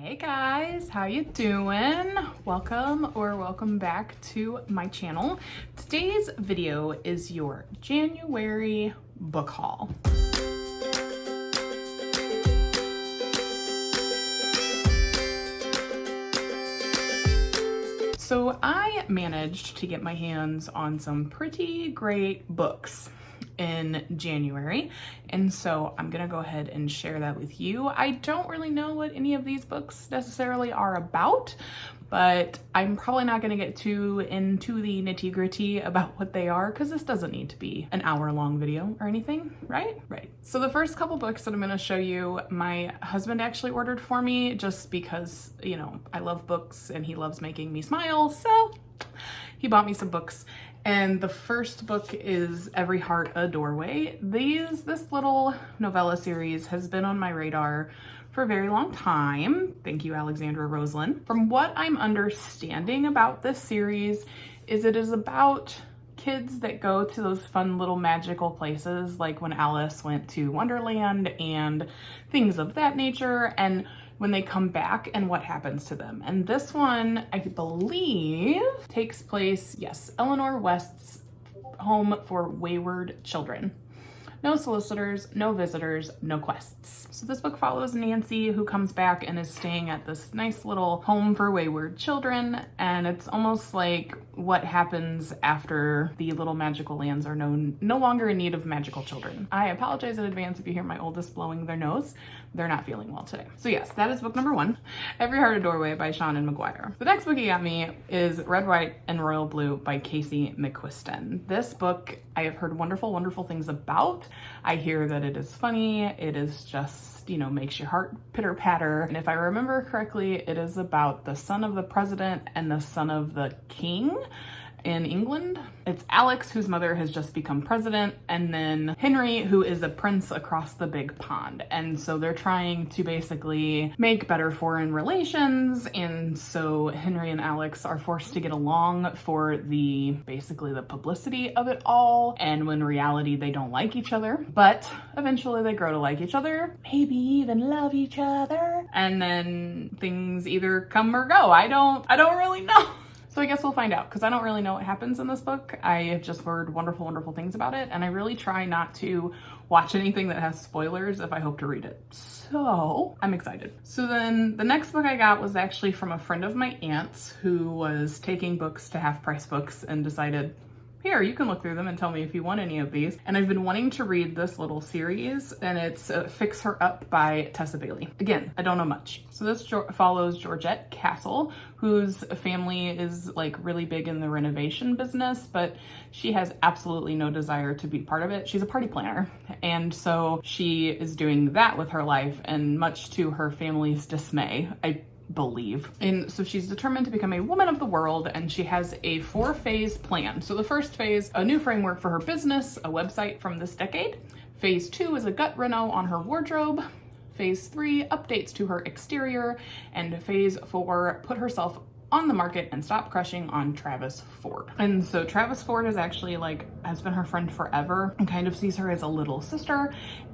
Hey guys, how you doing? Welcome back to my channel. Today's video is your January book haul. So I managed to get my hands on some pretty great books in January, and so I'm gonna go ahead and share that with you. I don't really know what any of these books necessarily are about, but I'm probably not gonna get too into the nitty-gritty about what they are because this doesn't need to be an hour-long video or anything, right? Right. So the first couple books that I'm gonna show you, my husband actually ordered for me just because, you know, I love books and he loves making me smile, so he bought me some books. And the first book is Every Heart a Doorway. This little novella series has been on my radar for a very long time. Thank you, Alexandra Roslin. From what I'm understanding about this series is it is about kids that go to those fun little magical places, like when Alice went to Wonderland and things of that nature, and when they come back and what happens to them. And this one, I believe, takes place, yes, Eleanor West's Home for Wayward Children. No solicitors, no visitors, no quests. So this book follows Nancy, who comes back and is staying at this nice little home for wayward children, and it's almost like what happens after the little magical lands are no longer in need of magical children. I apologize in advance if you hear my oldest blowing their nose. They're not feeling well today. So yes, that is book number one, Every Heart a Doorway by Seanan McGuire. The next book he got me is Red, White, and Royal Blue by Casey McQuiston. This book I have heard wonderful, wonderful things about. I hear that it is funny. It is just, you know, makes your heart pitter patter. And if I remember correctly, it is about the son of the president and the son of the king in England. It's Alex, whose mother has just become president, and then Henry, who is a prince across the big pond. And so they're trying to basically make better foreign relations, and so Henry and Alex are forced to get along for basically the publicity of it all, and when in reality they don't like each other, but eventually they grow to like each other, maybe even love each other, and then things either come or go. I don't really know. So I guess we'll find out, because I don't really know what happens in this book. I have just heard wonderful, wonderful things about it, and I really try not to watch anything that has spoilers if I hope to read it. So I'm excited. So then the next book I got was actually from a friend of my aunt's who was taking books to Half Price Books and decided, here, you can look through them and tell me if you want any of these. And I've been wanting to read this little series, and it's Fix Her Up by Tessa Bailey. Again, I don't know much. So this follows Georgette Castle, whose family is like really big in the renovation business, but she has absolutely no desire to be part of it. She's a party planner. And so she is doing that with her life, and much to her family's dismay, I believe. And so she's determined to become a woman of the world, and she has a 4-phase plan. So the first phase, a new framework for her business, a website from this decade. Phase 2 is a gut reno on her wardrobe. Phase 3, updates to her exterior. And phase 4, put herself on the market and stop crushing on Travis Ford. And so Travis Ford is actually has been her friend forever and kind of sees her as a little sister,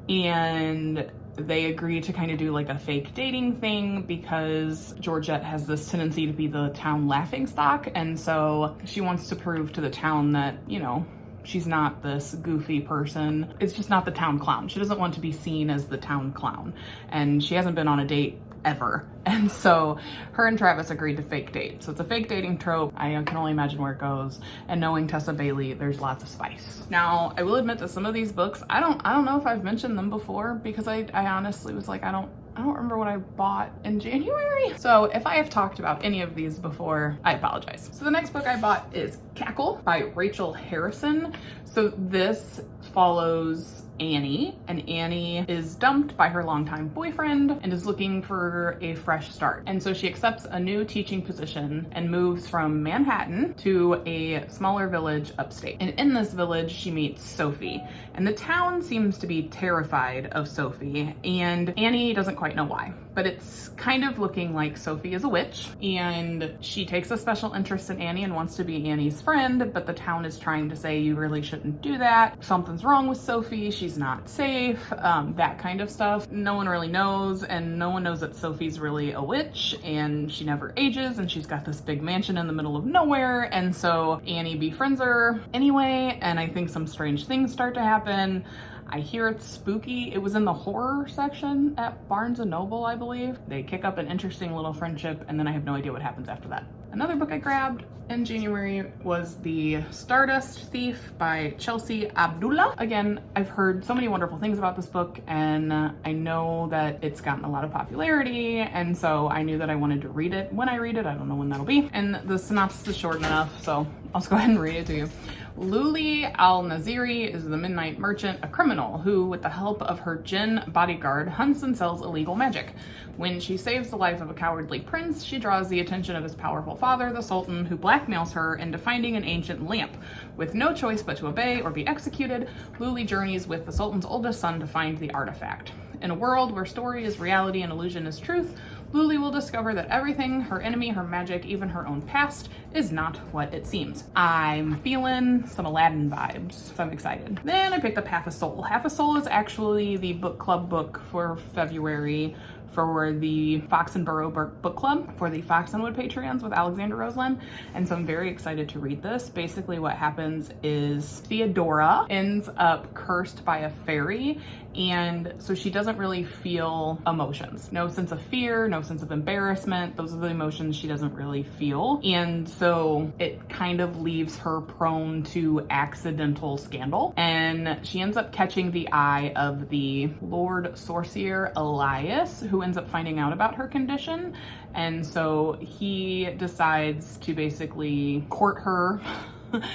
and they agree to kind of do like a fake dating thing because Georgette has this tendency to be the town laughingstock, and so she wants to prove to the town that, you know, she's not this goofy person. It's just not the town clown. She doesn't want to be seen as the town clown, and she hasn't been on a date ever. And so her and Travis agreed to fake date. So it's a fake dating trope. I can only imagine where it goes. And knowing Tessa Bailey, there's lots of spice. Now, I will admit that some of these books, I don't know if I've mentioned them before, because I honestly was like, I don't remember what I bought in January. So if I have talked about any of these before, I apologize. So the next book I bought is Cackle by Rachel Harrison. So this follows Annie, and Annie is dumped by her longtime boyfriend and is looking for a fresh start. And so she accepts a new teaching position and moves from Manhattan to a smaller village upstate. And in this village, she meets Sophie, and the town seems to be terrified of Sophie, and Annie doesn't quite know why. but it's kind of looking like Sophie is a witch, and she takes a special interest in Annie and wants to be Annie's friend, but the town is trying to say you really shouldn't do that. Something's wrong with Sophie, she's not safe, that kind of stuff. No one really knows, and no one knows that Sophie's really a witch, and she never ages, and she's got this big mansion in the middle of nowhere, and so Annie befriends her anyway, and I think some strange things start to happen. I hear it's spooky. It was in the horror section at Barnes & Noble, I believe. They kick up an interesting little friendship, and then I have no idea what happens after that. Another book I grabbed in January was The Stardust Thief by Chelsea Abdullah. Again, I've heard so many wonderful things about this book, and I know that it's gotten a lot of popularity, and so I knew that I wanted to read it. When I read it, I don't know when that'll be. And the synopsis is short enough, so I'll just go ahead and read it to you. Luli Al-Naziri is the midnight merchant, a criminal who, with the help of her jinn bodyguard, hunts and sells illegal magic. When she saves the life of a cowardly prince, she draws the attention of his powerful father, the Sultan, who blackmails her into finding an ancient lamp. With no choice but to obey or be executed, Luli journeys with the Sultan's oldest son to find the artifact. In a world where story is reality and illusion is truth, Luli will discover that everything, her enemy, her magic, even her own past, is not what it seems. I'm feeling some Aladdin vibes, so I'm excited. Then I picked up Half a Soul. Half a Soul is actually the book club book for February for the Fox and Burrow book club for the Fox and Wood Patreons with Alexander Roseland, and so I'm very excited to read this. Basically what happens is Theodora ends up cursed by a fairy, and so she doesn't really feel emotions. No sense of fear, no sense of embarrassment. Those are the emotions she doesn't really feel, and so it kind of leaves her prone to accidental scandal, and she ends up catching the eye of the Lord Sorcier Elias, who ends up finding out about her condition, and so he decides to basically court her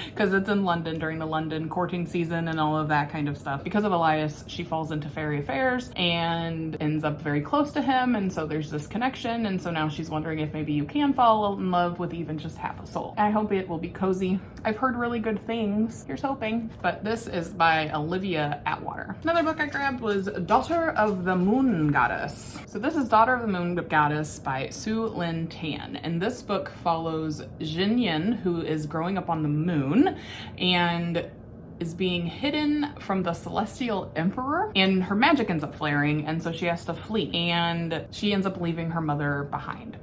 because it's in London during the London courting season and all of that kind of stuff. Because of Elias, she falls into fairy affairs and ends up very close to him, and so there's this connection, and so now she's wondering if maybe you can fall in love with even just half a soul. I hope it will be cozy. I've heard really good things. Here's hoping. But this is by Olivia Atwater. Another book I grabbed was Daughter of the Moon Goddess. So this is Daughter of the Moon Goddess by Su Lin Tan, and this book follows Jin Yin, who is growing up on the moon and is being hidden from the celestial emperor, and her magic ends up flaring, and so she has to flee, and she ends up leaving her mother behind.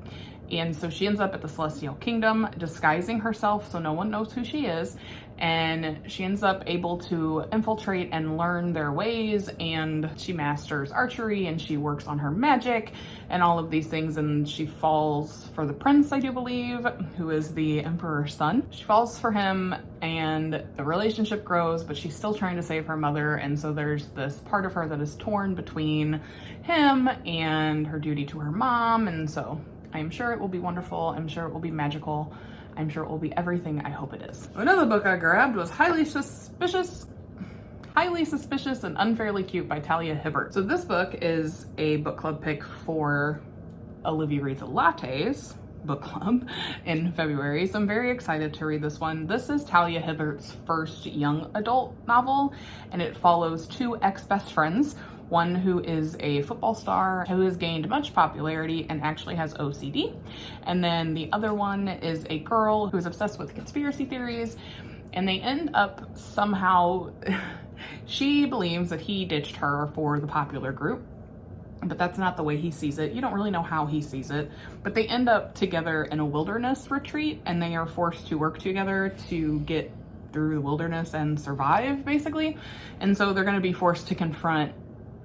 And so she ends up at the Celestial Kingdom, disguising herself so no one knows who she is, and she ends up able to infiltrate and learn their ways, and she masters archery, and she works on her magic and all of these things, and she falls for the prince, I do believe, who is the emperor's son. She falls for him, and the relationship grows, but she's still trying to save her mother, and so there's this part of her that is torn between him and her duty to her mom, and so I'm sure it will be wonderful. I'm sure it will be magical. I'm sure it will be everything I hope it is. Another book I grabbed was Highly Suspicious and Unfairly Cute by Talia Hibbert. So this book is a book club pick for Olivia Reads Lattes book club in February, so I'm very excited to read this one. This is Talia Hibbert's first young adult novel, and it follows two ex-best friends, one who is a football star who has gained much popularity and actually has OCD, and then the other one is a girl who is obsessed with conspiracy theories, and they end up somehow she believes that he ditched her for the popular group, but that's not the way he sees it. You don't really know how he sees it, but they end up together in a wilderness retreat, and they are forced to work together to get through the wilderness and survive, basically. And so they're going to be forced to confront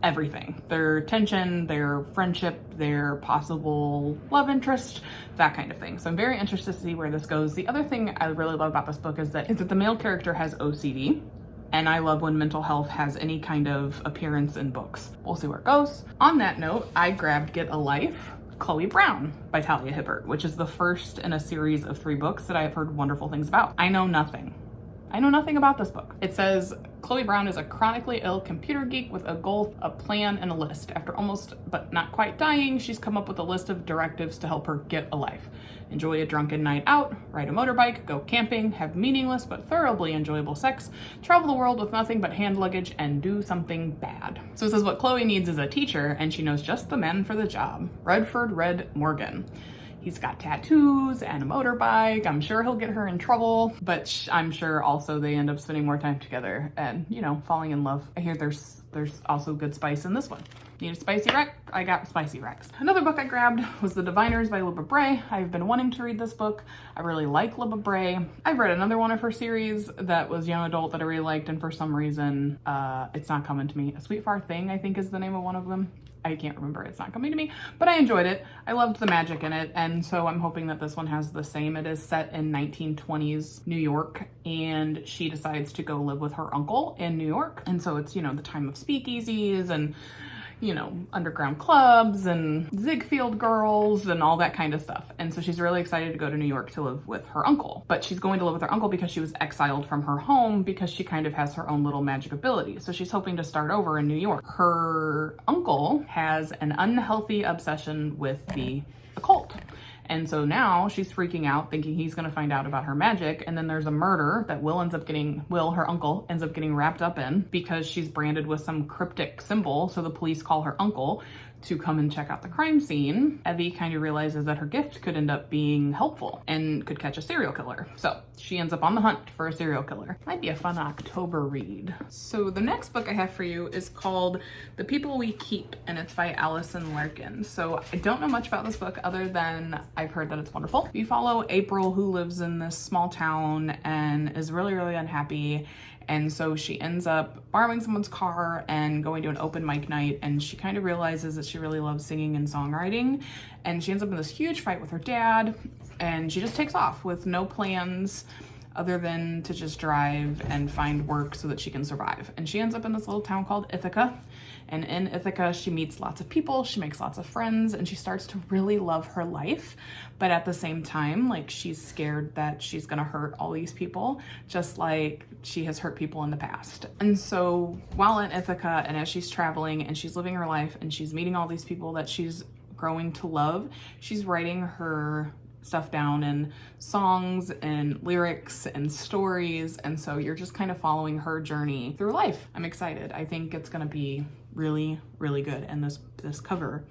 everything, their tension, their friendship, their possible love interest, that kind of thing. So I'm very interested to see where this goes. The other thing I really love about this book is that the male character has OCD, and I love when mental health has any kind of appearance in books. We'll see where it goes. On that note, I grabbed Get a Life, Chloe Brown by Talia Hibbert, which is the first in a series of 3 books that I have heard wonderful things about. I know nothing about this book. It says Chloe Brown is a chronically ill computer geek with a goal, a plan, and a list. After almost but not quite dying, she's come up with a list of directives to help her get a life. Enjoy a drunken night out, ride a motorbike, go camping, have meaningless but thoroughly enjoyable sex, travel the world with nothing but hand luggage, and do something bad. So it says what Chloe needs is a teacher, and she knows just the man for the job. Redford Red Morgan. He's got tattoos and a motorbike. I'm sure he'll get her in trouble, but I'm sure also they end up spending more time together and, you know, falling in love. I hear there's also good spice in this one. Need a spicy wreck? I got spicy wrecks. Another book I grabbed was The Diviners by Libba Bray. I've been wanting to read this book. I really like Libba Bray. I've read another one of her series that was young adult that I really liked, and for some reason, it's not coming to me. A Sweet Far Thing, I think, is the name of one of them. I can't remember, it's not coming to me, but I enjoyed it. I loved the magic in it, and so I'm hoping that this one has the same. It is set in 1920s New York, and she decides to go live with her uncle in New York. And so it's, you know, the time of speakeasies and, you know, underground clubs and Ziegfeld girls and all that kind of stuff. And so she's really excited to go to New York to live with her uncle. But she's going to live with her uncle because she was exiled from her home because she kind of has her own little magic ability. So she's hoping to start over in New York. Her uncle has an unhealthy obsession with the occult. And so now she's freaking out, thinking he's going to find out about her magic. And then there's a murder that Will, her uncle, ends up getting wrapped up in because she's branded with some cryptic symbol. So the police call her uncle to come and check out the crime scene. Evie kind of realizes that her gift could end up being helpful and could catch a serial killer. So she ends up on the hunt for a serial killer. Might be a fun October read. So the next book I have for you is called The People We Keep, and it's by Allison Larkin. So I don't know much about this book other than I've heard that it's wonderful. We follow April, who lives in this small town and is really, really unhappy. And so she ends up borrowing someone's car and going to an open mic night, and she kind of realizes that she really loves singing and songwriting, and she ends up in this huge fight with her dad, and she just takes off with no plans other than to just drive and find work so that she can survive. And she ends up in this little town called Ithaca. And in Ithaca, she meets lots of people, she makes lots of friends, and she starts to really love her life. But at the same time, like, she's scared that she's gonna hurt all these people, just like she has hurt people in the past. And so while in Ithaca, and as she's traveling and she's living her life and she's meeting all these people that she's growing to love, she's writing her stuff down in songs and lyrics and stories, and so you're just kind of following her journey through life. I'm excited. I think it's gonna be really, really good, and this cover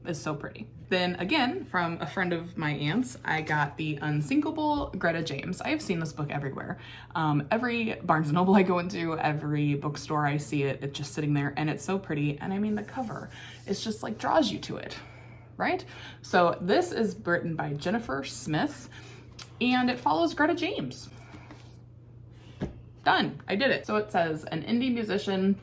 is so pretty. Then again, from a friend of my aunt's, I got The Unsinkable Greta James. I've seen this book everywhere. Every Barnes & Noble I go into, every bookstore I see it, it's just sitting there, and it's so pretty. And I mean, the cover, it's just like draws you to it, right? So this is written by Jennifer Smith, and it follows Greta James. Done, I did it. So it says, an indie musician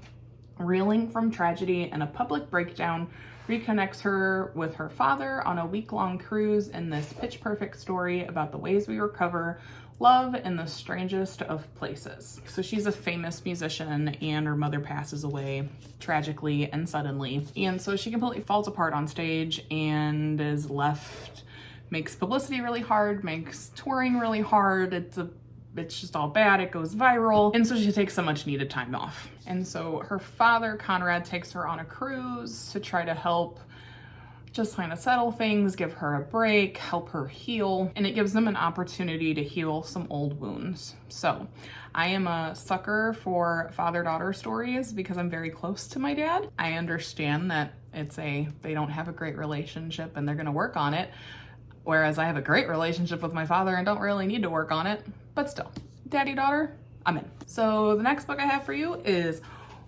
reeling from tragedy and a public breakdown reconnects her with her father on a week-long cruise in this pitch-perfect story about the ways we recover love in the strangest of places. So she's a famous musician, and her mother passes away tragically and suddenly. And so she completely falls apart on stage and is left, makes publicity really hard, makes touring really hard. It's just all bad, it goes viral. And so she takes some much needed time off. And so her father, Conrad, takes her on a cruise to try to help just kind of settle things, give her a break, help her heal. And it gives them an opportunity to heal some old wounds. So I am a sucker for father-daughter stories because I'm very close to my dad. I understand that they don't have a great relationship and they're gonna work on it. Whereas I have a great relationship with my father and don't really need to work on it. But still, daddy-daughter, I'm in. So the next book I have for you is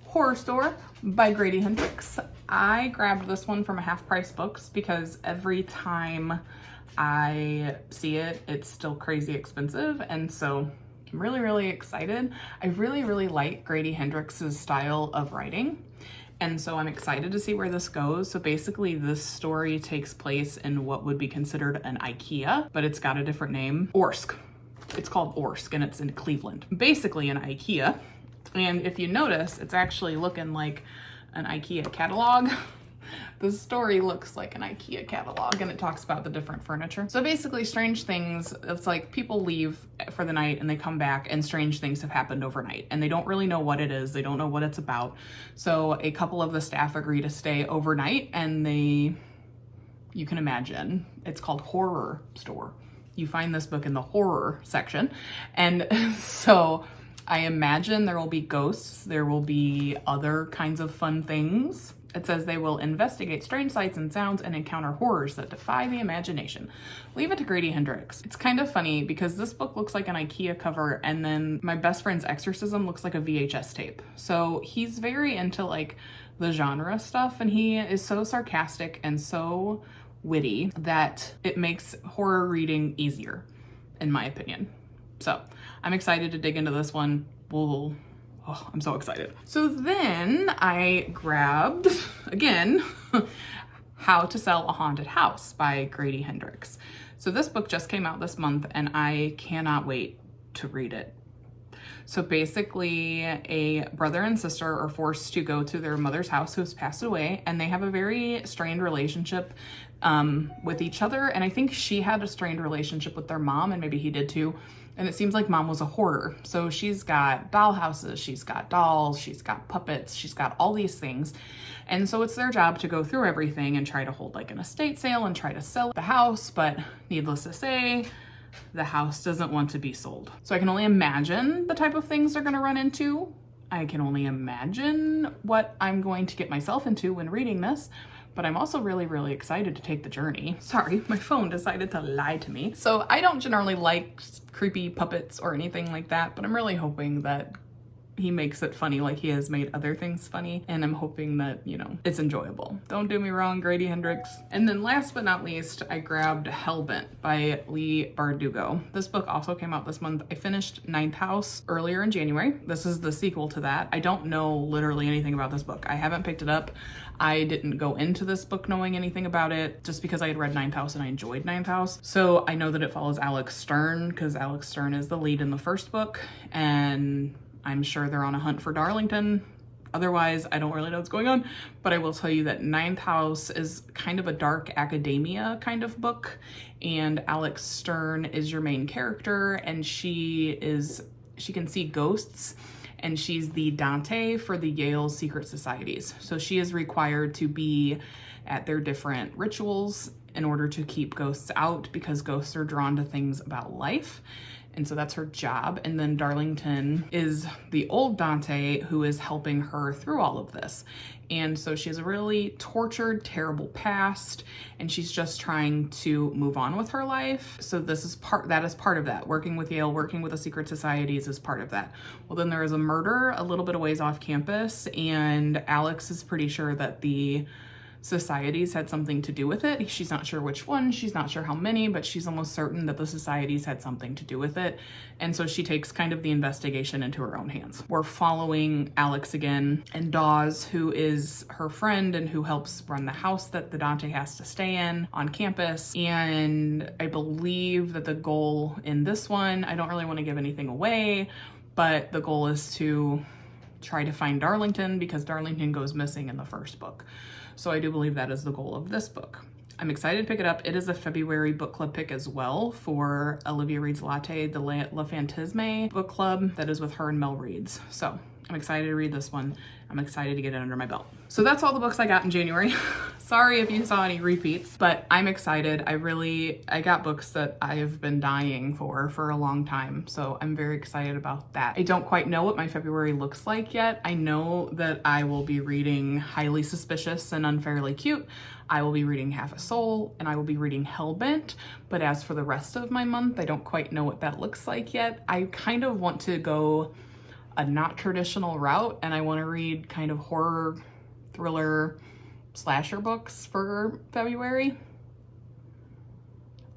Horror Store by Grady Hendrix. I grabbed this one from a Half Price Books because every time I see it, it's still crazy expensive. And so I'm really, really excited. I really, really like Grady Hendrix's style of writing. And so I'm excited to see where this goes. So basically this story takes place in what would be considered an IKEA, but it's got a different name, Orsk. It's called Orsk and it's in Cleveland. Basically an IKEA. And if you notice, it's actually looking like an IKEA catalog. The story looks like an IKEA catalog and it talks about the different furniture. So basically Strange Things, it's like people leave for the night and they come back and strange things have happened overnight and they don't really know what it is. They don't know what it's about. So a couple of the staff agree to stay overnight and you can imagine, it's called Horror Store. You find this book in the horror section. And so I imagine there will be ghosts, there will be other kinds of fun things. It says they will investigate strange sights and sounds and encounter horrors that defy the imagination. Leave it to Grady Hendrix. It's kind of funny because this book looks like an IKEA cover and then my best friend's exorcism looks like a VHS tape. So he's very into like the genre stuff and he is so sarcastic and so witty that it makes horror reading easier, in my opinion. So I'm excited to dig into this one. Oh, I'm so excited. So then I grabbed, again, How to Sell a Haunted House by Grady Hendrix. So this book just came out this month and I cannot wait to read it. So basically a brother and sister are forced to go to their mother's house who has passed away and they have a very strained relationship with each other. And I think she had a strained relationship with their mom and maybe he did too. And it seems like mom was a hoarder. So she's got doll houses, she's got dolls, she's got puppets, she's got all these things. And so it's their job to go through everything and try to hold like an estate sale and try to sell the house. But needless to say, the house doesn't want to be sold. So I can only imagine the type of things they're gonna run into. I can only imagine what I'm going to get myself into when reading this. But I'm also really, really excited to take the journey. Sorry, my phone decided to lie to me. So I don't generally like creepy puppets or anything like that, but I'm really hoping that he makes it funny like he has made other things funny. And I'm hoping that, you know, it's enjoyable. Don't do me wrong, Grady Hendrix. And then last but not least, I grabbed Hellbent by Leigh Bardugo. This book also came out this month. I finished Ninth House earlier in January. This is the sequel to that. I don't know literally anything about this book. I haven't picked it up. I didn't go into this book knowing anything about it just because I had read Ninth House and I enjoyed Ninth House. So I know that it follows Alex Stern because Alex Stern is the lead in the first book and I'm sure they're on a hunt for Darlington. Otherwise, I don't really know what's going on, but I will tell you that Ninth House is kind of a dark academia kind of book, and Alex Stern is your main character, and she can see ghosts, and she's the Dante for the Yale secret societies. So she is required to be at their different rituals in order to keep ghosts out because ghosts are drawn to things about life. And so that's her job. And then Darlington is the old Dante who is helping her through all of this. And so she has a really tortured, terrible past, and she's just trying to move on with her life. So that is part of that. Working with Yale, working with the secret societies is part of that. Well, then there is a murder a little bit of ways off campus, and Alex is pretty sure that the societies had something to do with it. She's not sure which one, she's not sure how many, but she's almost certain that the societies had something to do with it. And so she takes kind of the investigation into her own hands. We're following Alex again and Dawes, who is her friend and who helps run the house that the Dante has to stay in on campus. And I believe that the goal in this one, I don't really want to give anything away, but the goal is to try to find Darlington because Darlington goes missing in the first book. So I do believe that is the goal of this book. I'm excited to pick it up. It is a February book club pick as well for Olivia Reads Latte, the La Fantasme book club that is with her and Mel Reads. So I'm excited to read this one. I'm excited to get it under my belt. So that's all the books I got in January. Sorry if you saw any repeats, but I'm excited. I got books that I have been dying for a long time. So I'm very excited about that. I don't quite know what my February looks like yet. I know that I will be reading Highly Suspicious and Unfairly Cute. I will be reading Half a Soul, and I will be reading Hellbent. But as for the rest of my month, I don't quite know what that looks like yet. I kind of want to go a not traditional route, and I want to read kind of horror, thriller, slasher books for February.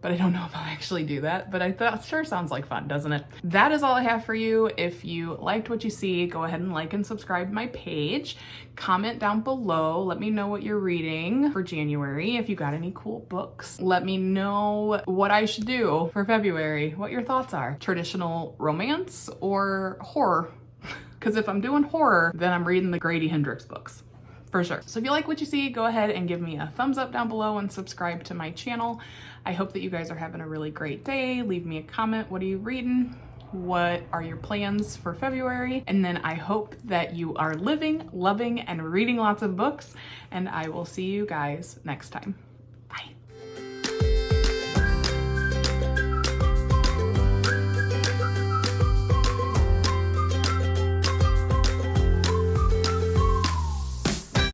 But I don't know if I'll actually do that, but that sure sounds like fun, doesn't it? That is all I have for you. If you liked what you see, go ahead and like and subscribe to my page. Comment down below. Let me know what you're reading for January. If you got any cool books, let me know what I should do for February, what your thoughts are. Traditional romance or horror? Because if I'm doing horror, then I'm reading the Grady Hendrix books. for sure. So if you like what you see, go ahead and give me a thumbs up down below and subscribe to my channel. I hope that you guys are having a really great day. Leave me a comment. What are you reading? What are your plans for February? And then I hope that you are living, loving, and reading lots of books, and I will see you guys next time.